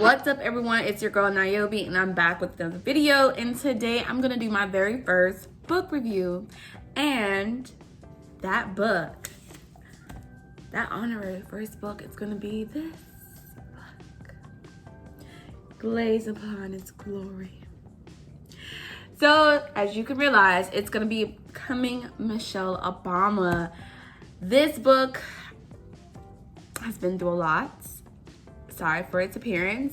What's up, everyone? It's your girl Niobe, and I'm back with another video. And today I'm gonna do my very first book review. And that book, that honorary first book, is gonna be this book, Glaze Upon Its Glory. So, as you can realize, it's gonna be Becoming Michelle Obama. This book has been through a lot. Sorry for its appearance.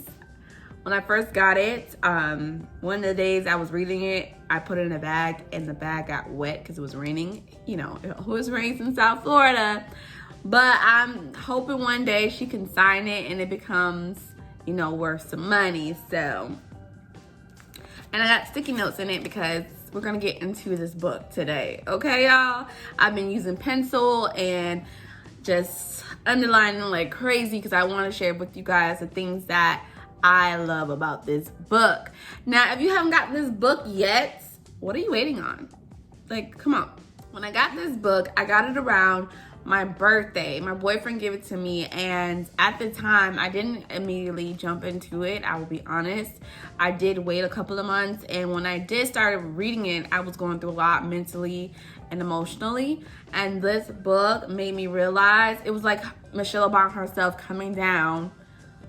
When I first got it, one of the days I was reading it, I put it in a bag and the bag got wet because it was raining. You know, it was raining in South Florida. But I'm hoping one day she can sign it and it becomes, you know, worth some money. So, and I got sticky notes in it because we're gonna get into this book today. Okay, y'all? I've been using pencil and just underlining like crazy because I want to share with you guys the things that I love about this book. Now, if you haven't got this book yet, what are you waiting on? Like, come on. When I got this book, I got it around my birthday. My boyfriend gave it to me, and at the time, I didn't immediately jump into it. I will be honest. I did wait a couple of months, and when I did start reading it, I was going through a lot mentally and emotionally, and this book made me realize it was like Michelle Obama herself coming down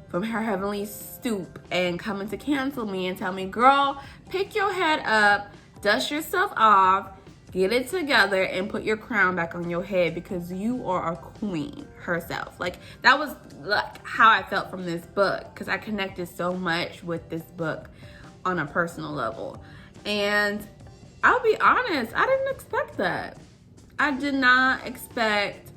from her heavenly stoop and coming to cancel me and tell me, girl, pick your head up, dust yourself off, get it together, and put your crown back on your head because you are a queen herself. Like, that was like how I felt from this book, because I connected so much with this book on a personal level. And I'll be honest, I didn't expect that. I did not expect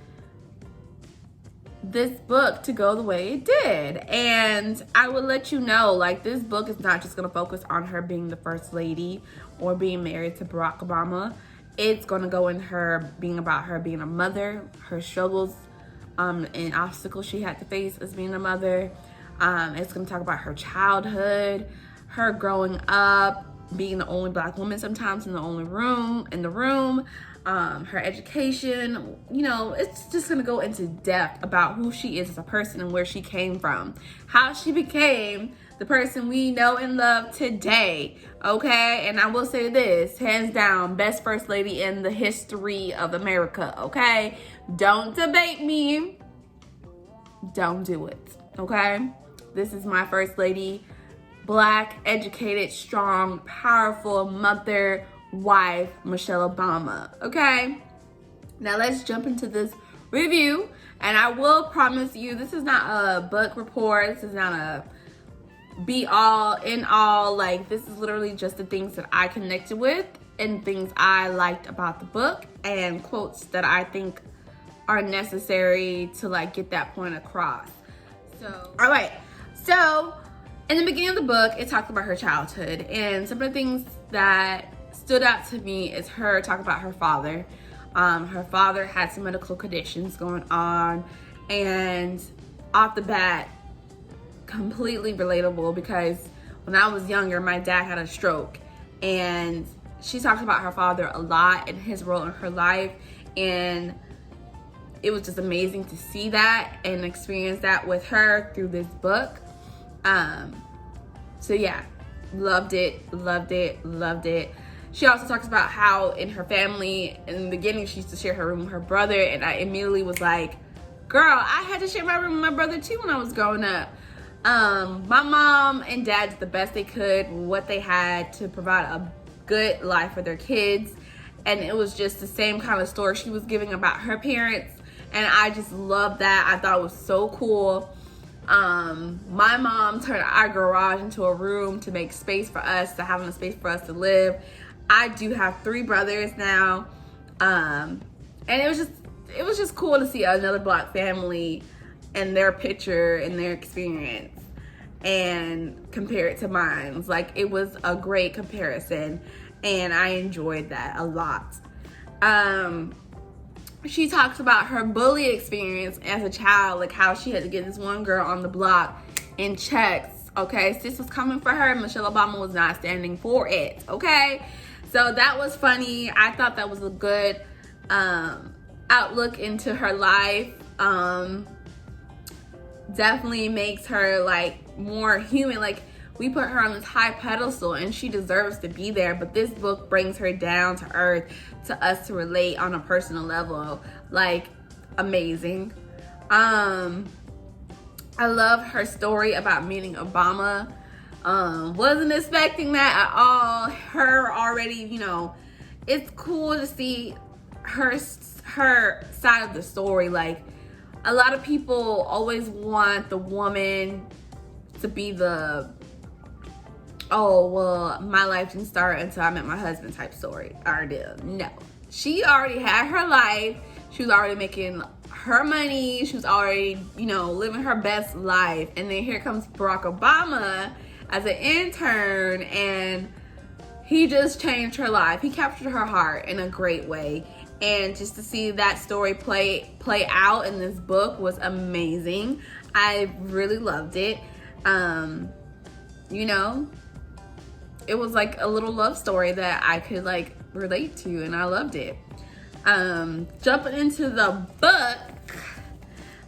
this book to go the way it did. And I will let you know, like, this book is not just going to focus on her being the first lady or being married to Barack Obama. It's going to go in her being about her being a mother, her struggles and obstacles she had to face as being a mother. It's going to talk about her childhood, her growing up, being the only Black woman sometimes in the room, her education. You know, it's just gonna go into depth about who she is as a person and where she came from, how she became the person we know and love today. Okay, and I will say this, hands down, best first lady in the history of America. Okay, don't debate me, don't do it. Okay, this is my first lady, Black, educated, strong, powerful mother, wife, Michelle Obama. Okay, now let's jump into this review. And I will promise you, this is not a book report. This is not a be all, end all. Like, this is literally just the things that I connected with and things I liked about the book and quotes that I think are necessary to like get that point across. So, all right. So, in the beginning of the book, it talks about her childhood, and some of the things that stood out to me is her talking about her father. Her father had some medical conditions going on, and off the bat, completely relatable, because when I was younger, my dad had a stroke, and she talks about her father a lot and his role in her life, and it was just amazing to see that and experience that with her through this book. So yeah, loved it. She also talks about how in her family, in the beginning, she used to share her room with her brother, and I immediately was like, girl, I had to share my room with my brother too when I was growing up. My mom and dad did the best they could, what they had to provide a good life for their kids, and it was just the same kind of story she was giving about her parents, and I just loved that. I thought it was so cool. My mom turned our garage into a room to make space for us, to having a space for us to live. I do have 3 brothers now. And it was just cool to see another Black family and their picture and their experience and compare it to mine. It's like, it was a great comparison, and I enjoyed that a lot. She talks about her bully experience as a child, like how she had to get this one girl on the block in checks. Okay, sis was coming for her. Michelle Obama was not standing for it. Okay, so that was funny. I thought that was a good outlook into her life. Definitely makes her like more human. Like, we put her on this high pedestal and she deserves to be there, but this book brings her down to earth to us to relate on a personal level. Like, amazing. I love her story about meeting Obama. Wasn't expecting that at all. Her already, you know, it's cool to see her side of the story. Like, a lot of people always want the woman to be the, oh, well, my life didn't start until I met my husband type story. Or did. No. She already had her life. She was already making her money. She was already, you know, living her best life. And then here comes Barack Obama as an intern, and he just changed her life. He captured her heart in a great way. And just to see that story play out in this book was amazing. I really loved it. You know, it was like a little love story that I could like relate to, and I loved it. Jumping into the book,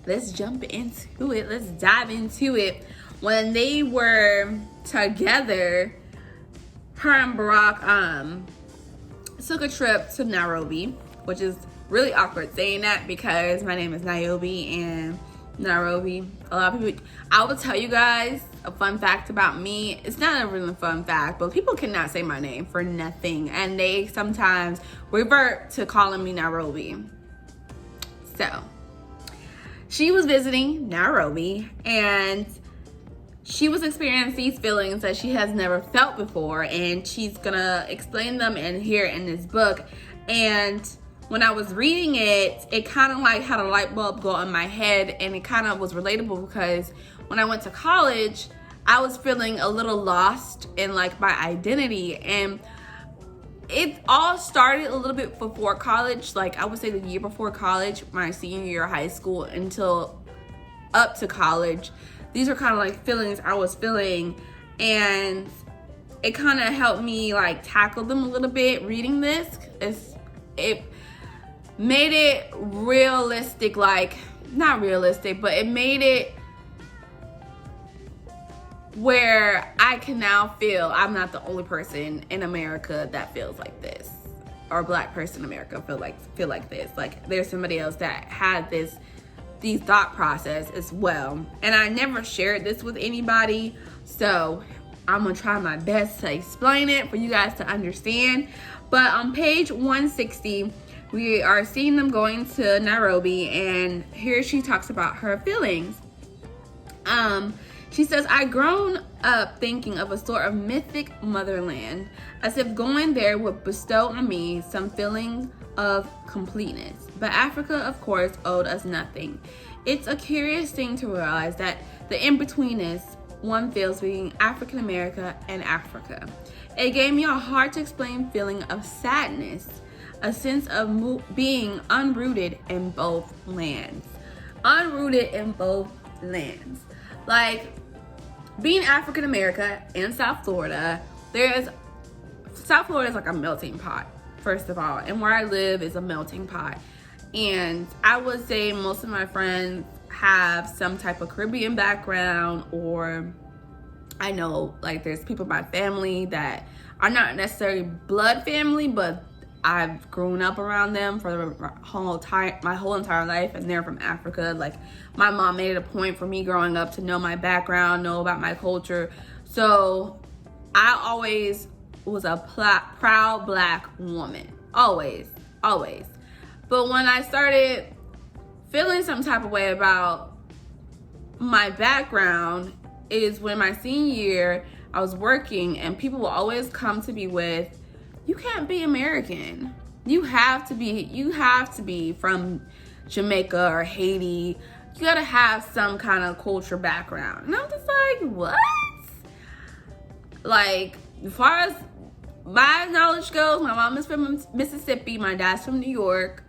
let's jump into it. Let's dive into it. When they were together, her and Barack took a trip to Nairobi, which is really awkward saying that because my name is Niobe, and Nairobi, a lot of people, I will tell you guys a fun fact about me. It's not a really fun fact, but people cannot say my name for nothing, and they sometimes revert to calling me Nairobi. So she was visiting Nairobi, and she was experiencing these feelings that she has never felt before, and she's gonna explain them in here in this book. And when I was reading it, it kind of like had a light bulb go in my head, and it kind of was relatable because when I went to college, I was feeling a little lost in like my identity, and it all started a little bit before college. Like, I would say the year before college, my senior year of high school until up to college. These are kind of like feelings I was feeling, and it kind of helped me like tackle them a little bit reading this. It made it realistic, like not realistic, but it made it where I can now feel I'm not the only person in America that feels like this, or black person in America feel like this. Like, there's somebody else that had these thought process as well. And I never shared this with anybody, so I'm gonna try my best to explain it for you guys to understand. But on page 160, we are seeing them going to Nairobi, and here she talks about her feelings. She says, "I grown up thinking of a sort of mythic motherland, as if going there would bestow on me some feeling of completeness. But Africa, of course, owed us nothing. It's a curious thing to realize that the in-betweenness one feels between African America and Africa. It gave me a hard to explain feeling of sadness, a sense of being unrooted in both lands." Unrooted in both lands. Like, being African America in South Florida, South Florida is like a melting pot, first of all, and where I live is a melting pot. And I would say most of my friends have some type of Caribbean background, or I know like there's people in my family that are not necessarily blood family, but I've grown up around them for my whole entire life, and they're from Africa. Like, my mom made it a point for me growing up to know my background, know about my culture. So I always was a proud black woman. Always. But when I started feeling some type of way about my background is when my senior year, I was working, and people will always come to me with, "You can't be American. You have to be from Jamaica or Haiti. You gotta have some kind of culture background." And I'm just like, what? Like, as far as my knowledge goes, my mom is from Mississippi, my dad's from New York,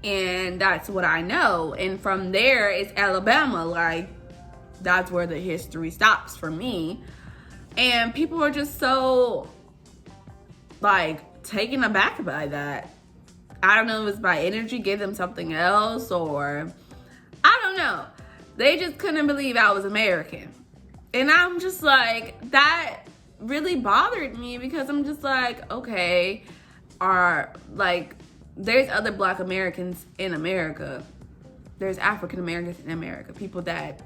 and that's what I know. And from there, it's Alabama. Like, that's where the history stops for me. And people are just so, like, taken aback by that. I don't know if it's my energy gave them something else, or I don't know. They just couldn't believe I was American. And I'm just like, that really bothered me because I'm just like, okay, there's other Black Americans in America. There's African Americans in America. People that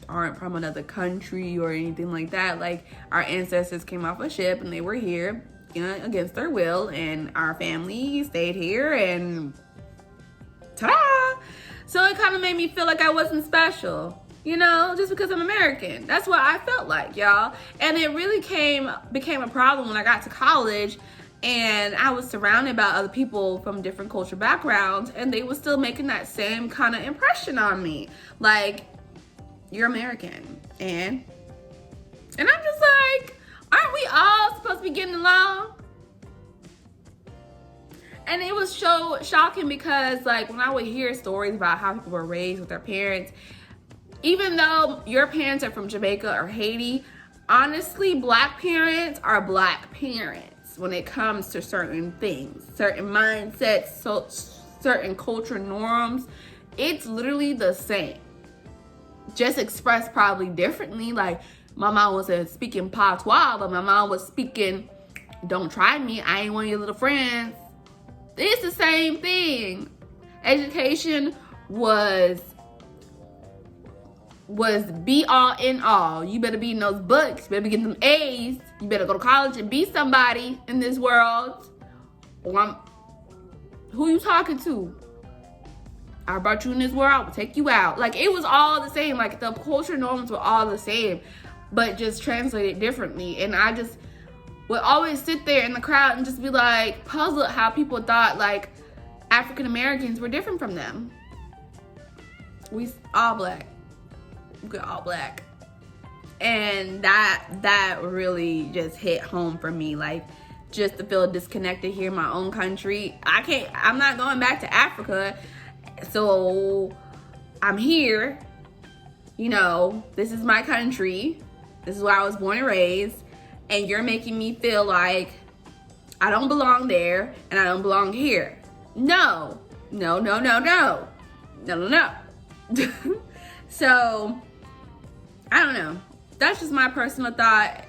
aren't from another country or anything like that. Like, our ancestors came off a ship and they were here, against their will, and our family stayed here, and ta-da! So it kind of made me feel like I wasn't special. Just because I'm American. That's what I felt like, y'all. And it really became a problem when I got to college and I was surrounded by other people from different cultural backgrounds, and they were still making that same kind of impression on me. Like, you're American. And I'm just like, aren't we all supposed to be getting along? And it was so shocking because, like, when I would hear stories about how people were raised with their parents, even though your parents are from Jamaica or Haiti, honestly, Black parents are Black parents when it comes to certain things, certain mindsets, certain cultural norms. It's literally the same, just expressed probably differently. Like, my mom wasn't speaking patois, but my mom was speaking, don't try me, I ain't one of your little friends. It's the same thing. Education was be all in all. You better be in those books. You better be getting them A's. You better go to college and be somebody in this world. Or who you talking to? I brought you in this world. I will take you out. Like, it was all the same. Like, the culture norms were all the same, but just translated differently. And I just would always sit there in the crowd and just be like puzzled how people thought like African Americans were different from them. We all Black. We're all Black. And that really just hit home for me. Like, just to feel disconnected here in my own country. I'm not going back to Africa. So I'm here. This is my country. This is where I was born and raised. And you're making me feel like I don't belong there and I don't belong here. No. So, I don't know. That's just my personal thought.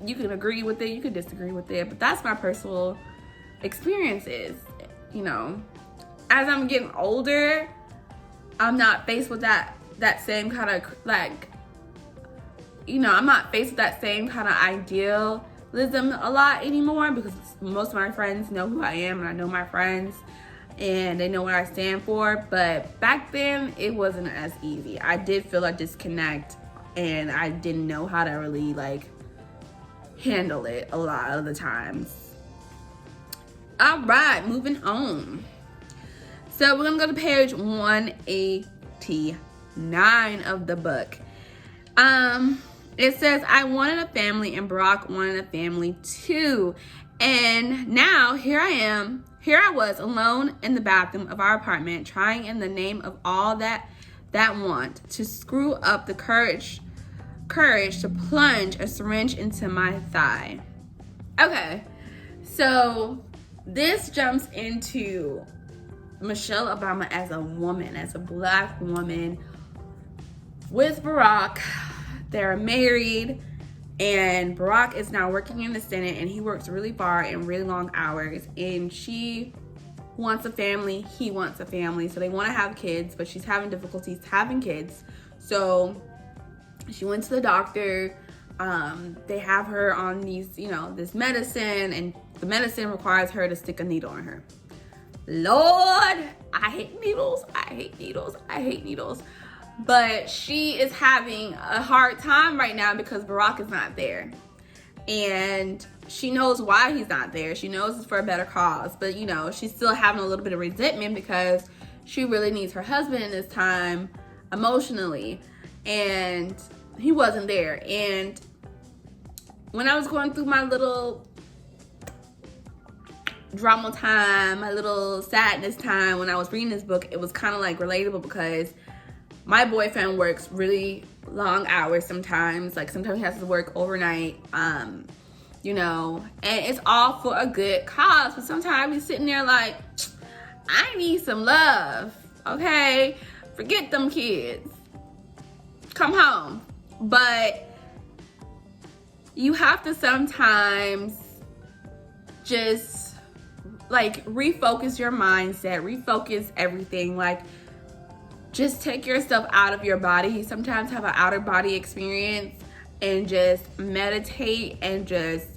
You can agree with it, you can disagree with it, but that's my personal experiences. As I'm getting older, I'm not faced with that same kind of, like, I'm not faced with that same kind of idealism a lot anymore, because most of my friends know who I am and I know my friends and they know what I stand for. But back then, it wasn't as easy. I did feel a disconnect and I didn't know how to really, like, handle it a lot of the times. All right, moving on. So we're gonna go to page 189 of the book. It says, I wanted a family and Barack wanted a family too. And now here I was alone in the bathroom of our apartment, trying in the name of all that want to screw up the courage to plunge a syringe into my thigh. Okay, so this jumps into Michelle Obama as a woman, as a Black woman with Barack. They're married, and Barack is now working in the Senate, and he works really far and really long hours, and she wants a family, he wants a family, so they want to have kids, but she's having difficulties having kids. So she went to the doctor. They have her on these, this medicine, and the medicine requires her to stick a needle in her. Lord, I hate needles. But she is having a hard time right now because Barack is not there. And she knows why he's not there. She knows it's for a better cause. But, she's still having a little bit of resentment because she really needs her husband in this time emotionally. And he wasn't there. And when I was going through my little drama time, my little sadness time when I was reading this book, it was kind of like relatable because my boyfriend works really long hours sometimes. Like, sometimes he has to work overnight, and it's all for a good cause. But sometimes he's sitting there like, I need some love, okay? Forget them kids. Come home. But you have to sometimes just like refocus your mindset, refocus everything. Like, just take yourself out of your body. Sometimes have an outer body experience and just meditate and just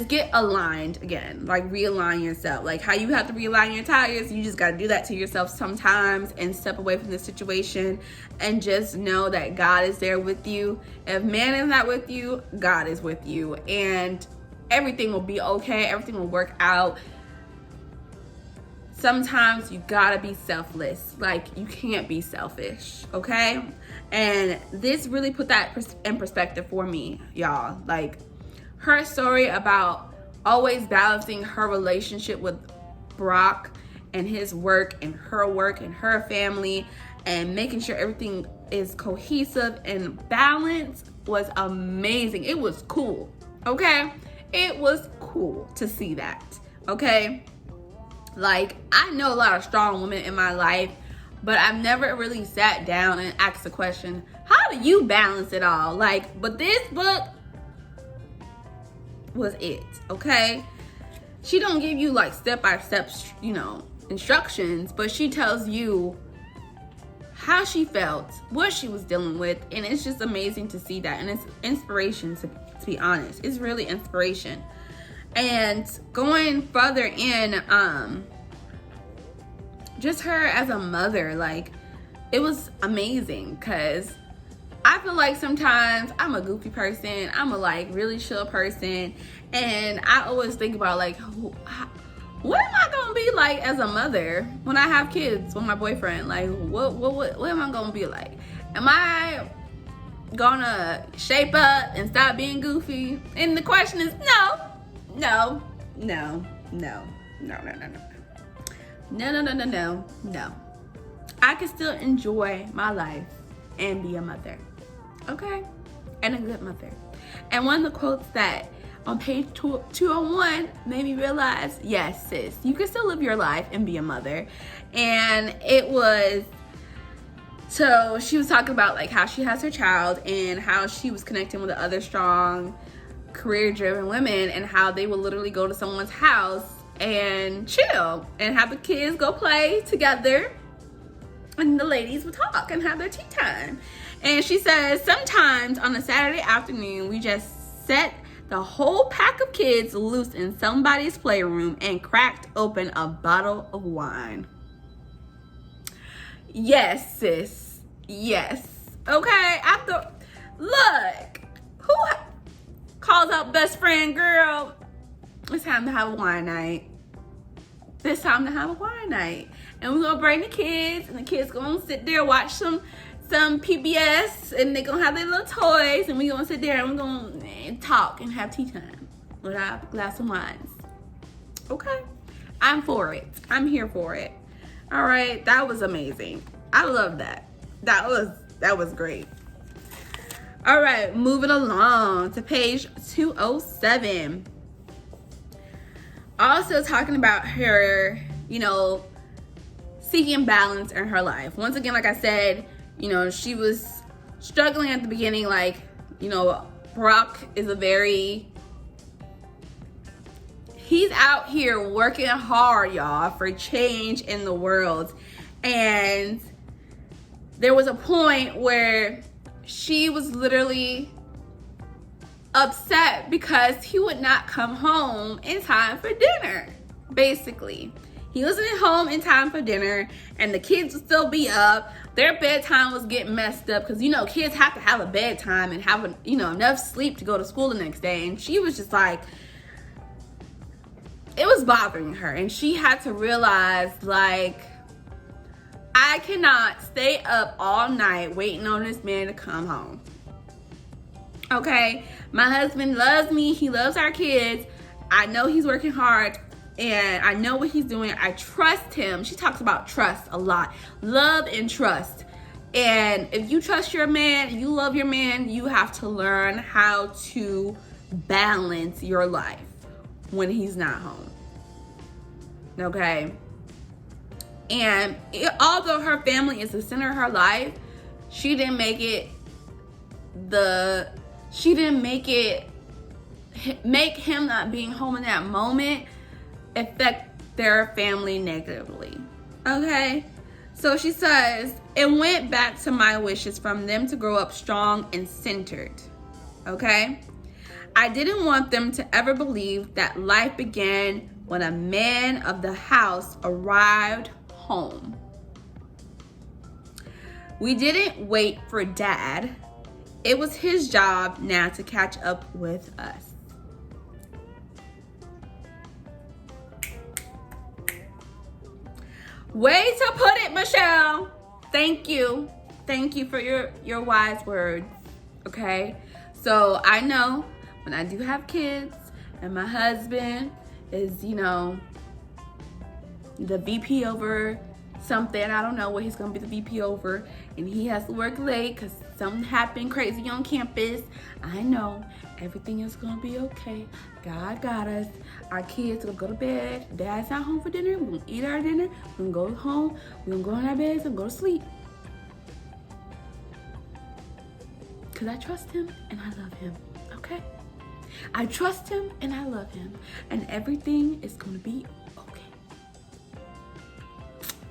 get aligned again. Like, realign yourself. Like how you have to realign your tires, you just got to do that to yourself sometimes and step away from the situation and just know that God is there with you. If man is not with you, God is with you, and everything will be okay. Everything will work out. Sometimes you gotta be selfless. Like, you can't be selfish, okay? And this really put that in perspective for me, y'all. Like, her story about always balancing her relationship with Brock and his work and her family and making sure everything is cohesive and balanced was amazing. It was cool, okay? It was cool to see that, okay? Like, I know a lot of strong women in my life, but I've never really sat down and asked the question, how do you balance it all? Like, but this book was it, okay? She don't give you like step-by-step, instructions, but she tells you how she felt, what she was dealing with, and it's just amazing to see that, and it's inspiration, to be honest. It's really inspiration. And going further in, just her as a mother, like, it was amazing, because I feel like sometimes I'm a goofy person. I'm a like really chill person, and I always think about like, what am I gonna be like as a mother when I have kids with my boyfriend? Like, what am I gonna be like? Am I gonna shape up and stop being goofy? And the question is no. I can still enjoy my life and be a mother, okay? And a good mother. And one of the quotes that on page 201 made me realize, yes, sis, you can still live your life and be a mother. And it was, so she was talking about like how she has her child and how she was connecting with the other strong, career-driven women, and how they would literally go to someone's house and chill and have the kids go play together, and the ladies would talk and have their tea time. And she says, sometimes on a Saturday afternoon, we just set the whole pack of kids loose in somebody's playroom and cracked open a bottle of wine. Yes, sis. Yes. Okay. Look, who calls out best friend, girl? It's time to have a wine night. It's time to have a wine night. And we're gonna bring the kids, and the kids gonna sit there, watch some PBS, and they're gonna have their little toys, and we're gonna sit there and we're gonna talk and have tea time with our glass of wines. Okay? I'm for it. I'm here for it. All right, that was amazing. I love that. That was great. All right, moving along to page 207. Also talking about her, seeking balance in her life. Once again, like I said, she was struggling at the beginning. Like, Brock is he's out here working hard, y'all, for change in the world. And there was a point where she was literally upset because he would not come home in time for dinner, basically. He wasn't at home in time for dinner, and the kids would still be up. Their bedtime was getting messed up because, kids have to have a bedtime and have, enough sleep to go to school the next day. And she was just like, it was bothering her. And she had to realize, like, I cannot stay up all night waiting on this man to come home. Okay? My husband loves me. He loves our kids. I know he's working hard, and I know what he's doing. I trust him. She talks about trust a lot. Love and trust. And if you trust your man, you love your man, you have to learn how to balance your life when he's not home. Okay? And although her family is the center of her life, she didn't make it the she didn't make him not being home in that moment affect their family negatively. Okay? So she says, it went back to my wishes from them to grow up strong and centered. Okay? I didn't want them to ever believe that life began when a man of the house arrived home. We didn't wait for Dad. It was his job now to catch up with us. Way to put it, Michelle. Thank you. Thank you for your wise words. Okay? So I know when I do have kids and my husband is, you know, the VP over something, I don't know what he's gonna be the VP over, and he has to work late because something happened crazy on campus. I know everything is gonna be okay. God got us. Our kids will go to bed. Dad's not home for dinner. We're gonna eat our dinner. We're gonna go home. We're gonna go in our beds and go to sleep. Because I trust him and I love him. Okay? I trust him and I love him. And everything is gonna be okay.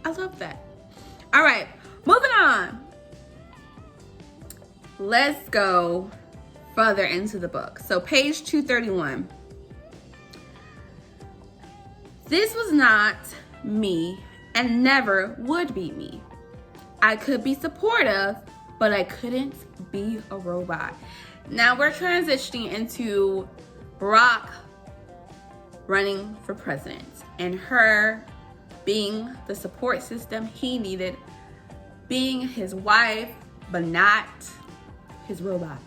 I love that. All right, moving on. Let's go further into the book. So page 231. This was not me and never would be me. I could be supportive, but I couldn't be a robot. Now we're transitioning into Barack running for president and her being the support system he needed, being his wife, but not his robot.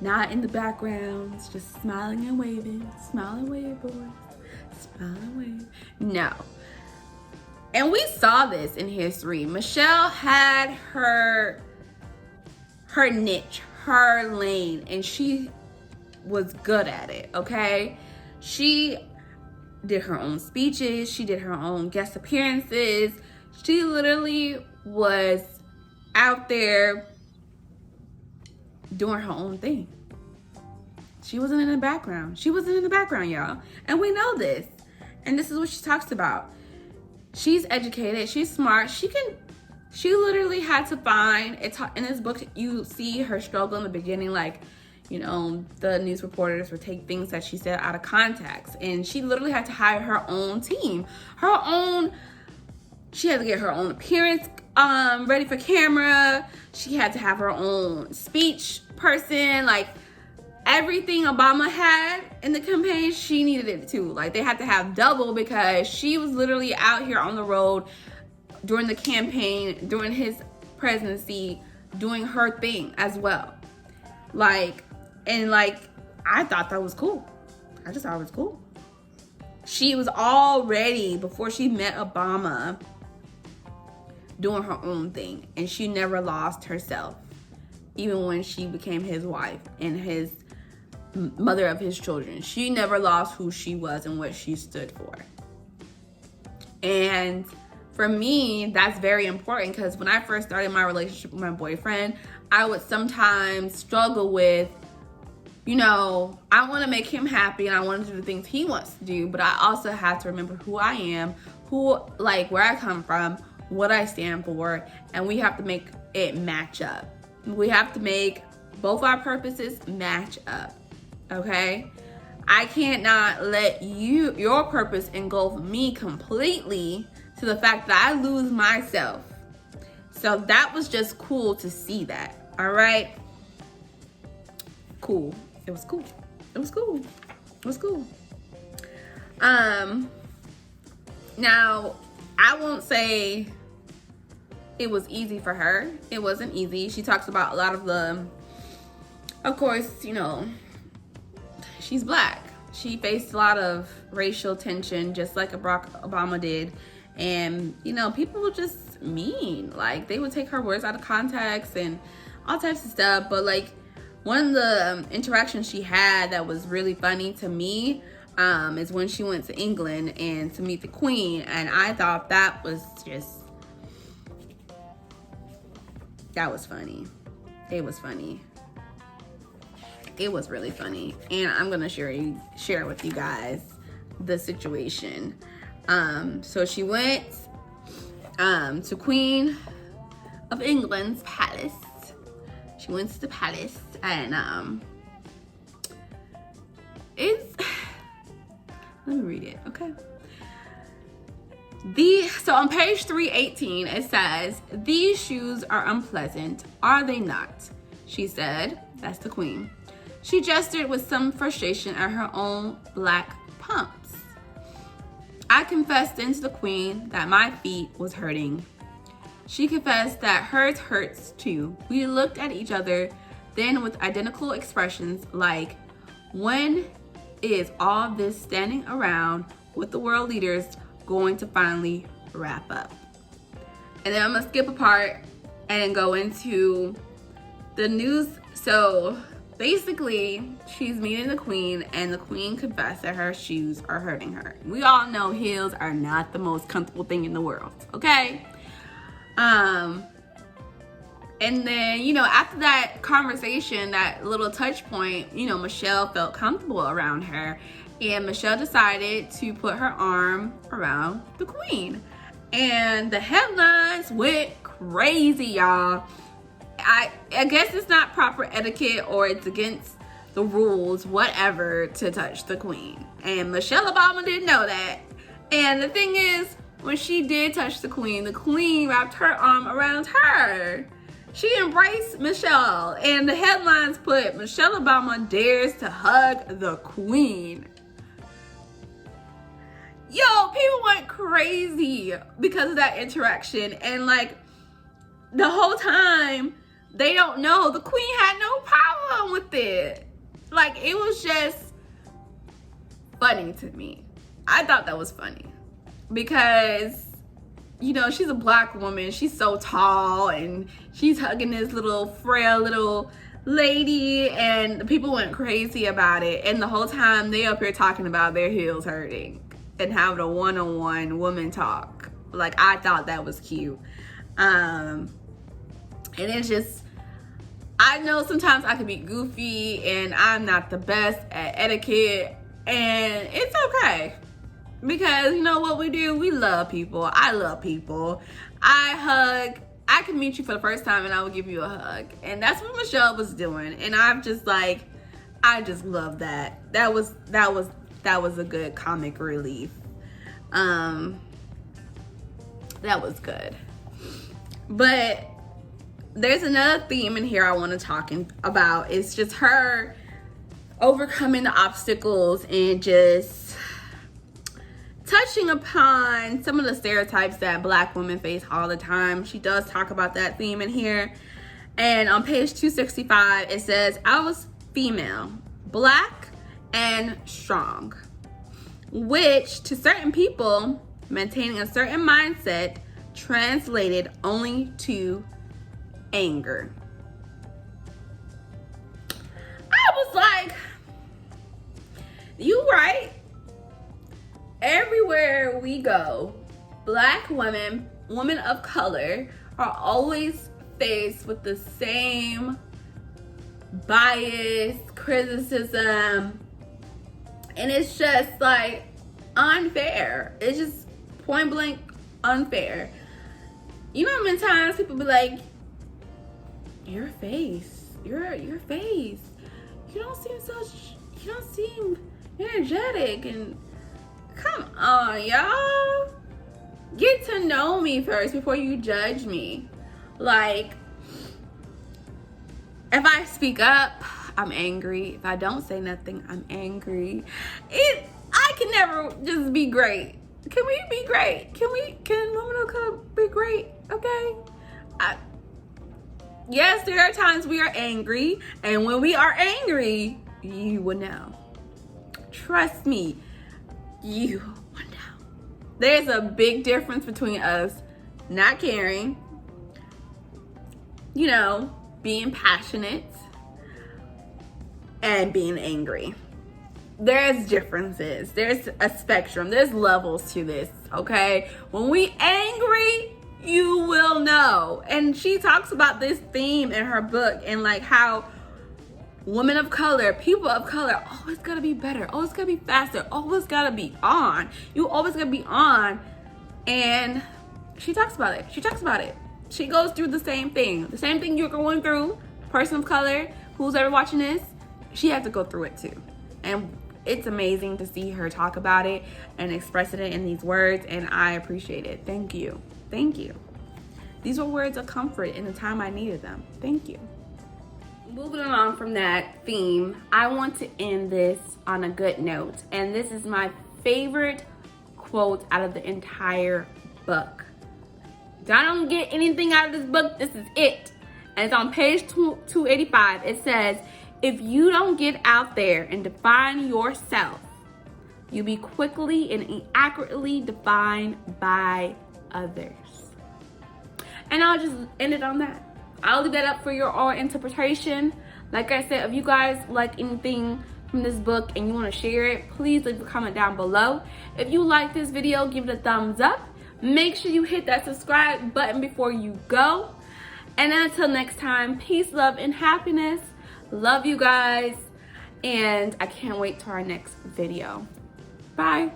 Not in the background, just smiling and waving. Smile and wave, boys. Smile and wave. No. And we saw this in history. Michelle had her niche, her lane, and she was good at it, okay? She did her own speeches. She did her own guest appearances. She literally was out there doing her own thing. She wasn't in the background. She wasn't in the background, y'all. And we know this. And this is what she talks about. She's educated. She's smart. She literally had to find, in this book, you see her struggle in the beginning, like, you know, the news reporters would take things that she said out of context. And she literally had to hire her own team. She had to get her own appearance ready for camera. She had to have her own speech person. Like, everything Obama had in the campaign, she needed it too. Like, they had to have double because she was literally out here on the road during the campaign, during his presidency, doing her thing as well. I thought that was cool. I just thought it was cool. She was already, before she met Obama, doing her own thing. And she never lost herself. Even when she became his wife and his mother of his children. She never lost who she was and what she stood for. And for me, that's very important because when I first started my relationship with my boyfriend, I would sometimes struggle with, you know, I want to make him happy and I want to do the things he wants to do, but I also have to remember who I am, where I come from, what I stand for, and we have to make it match up. We have to make both our purposes match up, okay? I cannot let your purpose engulf me completely to the fact that I lose myself. So that was just cool to see that, all right? Cool. It was cool. It was cool. It was cool. Now, I won't say it was easy for her. It wasn't easy. She talks about a lot of of course, you know, she's Black. She faced a lot of racial tension, just like Barack Obama did. And, you know, people were just mean. Like, they would take her words out of context and all types of stuff. But, like, one of the interactions she had that was really funny to me is when she went to England and to meet the Queen. And I thought that was funny. It was funny. It was really funny, and I'm gonna share with you guys the situation. So she went to Queen of England's palace. She went to the palace, and it's let me read it, okay? So on page 318, it says, "These shoes are unpleasant, are they not?" she said. That's the queen. She gestured with some frustration at her own black pumps. I confessed then to the queen that my feet was hurting. She confessed that hers hurts too. We looked at each other then with identical expressions like, when is all this standing around with the world leaders going to finally wrap up? And then I'm gonna skip a part and go into the news. So basically, she's meeting the queen, and the queen confessed that her shoes are hurting her. We all know heels are not the most comfortable thing in the world, okay? And then, you know, after that conversation, that little touch point, you know, Michelle felt comfortable around her, and Michelle decided to put her arm around the queen. And the headlines went crazy, y'all. I guess it's not proper etiquette, or it's against the rules, whatever, to touch the queen. And Michelle Obama didn't know that. And the thing is, when she did touch the queen wrapped her arm around her. She embraced Michelle, and the headlines put, "Michelle Obama dares to hug the queen." Yo, people went crazy because of that interaction. And like, the whole time, they don't know, the queen had no problem with it. Like, it was just funny to me. I thought that was funny because, you know, she's a black woman. She's so tall, and she's hugging this little frail little lady, and the people went crazy about it. And the whole time they up here talking about their heels hurting and having a one-on-one woman talk. Like, I thought that was cute. And it's just, I know sometimes I can be goofy and I'm not the best at etiquette, and it's okay. Because you know what we do? We love people. I love people. I can meet you for the first time and I will give you a hug. And that's what Michelle was doing. And I'm just like, I just love that. That was a good comic relief. That was good. But there's another theme in here I want to talk about. It's just her overcoming the obstacles and just touching upon some of the stereotypes that black women face all the time. She does talk about that theme in here. And on page 265, it says, "I was female, black, and strong," which to certain people, maintaining a certain mindset translated only to anger. I was like, you right. Everywhere we go, black women of color are always faced with the same bias, criticism, and it's just like unfair. It's just point blank unfair. You know how many times people be like, your face, you don't seem energetic, and come on, y'all. Get to know me first before you judge me. Like, if I speak up, I'm angry. If I don't say nothing, I'm angry. I can never just be great. Can we be great? Can women of color be great? Okay? Yes, there are times we are angry, and when we are angry, you will know. Trust me. You will know. There's a big difference between us not caring, you know, being passionate, and being angry. There's differences. There's a spectrum. There's levels to this, okay? When we angry, you will know. And she talks about this theme in her book, and like how women of color, people of color, always gotta be better, always gotta be faster, always gotta be on. You always gotta be on. And she talks about it. She talks about it. She goes through the same thing. The same thing you're going through, person of color, who's ever watching this, she has to go through it too. And it's amazing to see her talk about it and express it in these words, and I appreciate it. Thank you. Thank you. These were words of comfort in the time I needed them. Thank you. Moving along from that theme, I want to end this on a good note. And this is my favorite quote out of the entire book. If I don't get anything out of this book, this is it. And it's on page 285. It says, if you don't get out there and define yourself, you'll be quickly and inaccurately defined by others. And I'll just end it on that. I'll leave that up for your own interpretation. Like I said, if you guys like anything from this book and you want to share it, please leave a comment down below. If you like this video, give it a thumbs up. Make sure you hit that subscribe button before you go. And until next time, peace, love, and happiness. Love you guys. And I can't wait to our next video. Bye.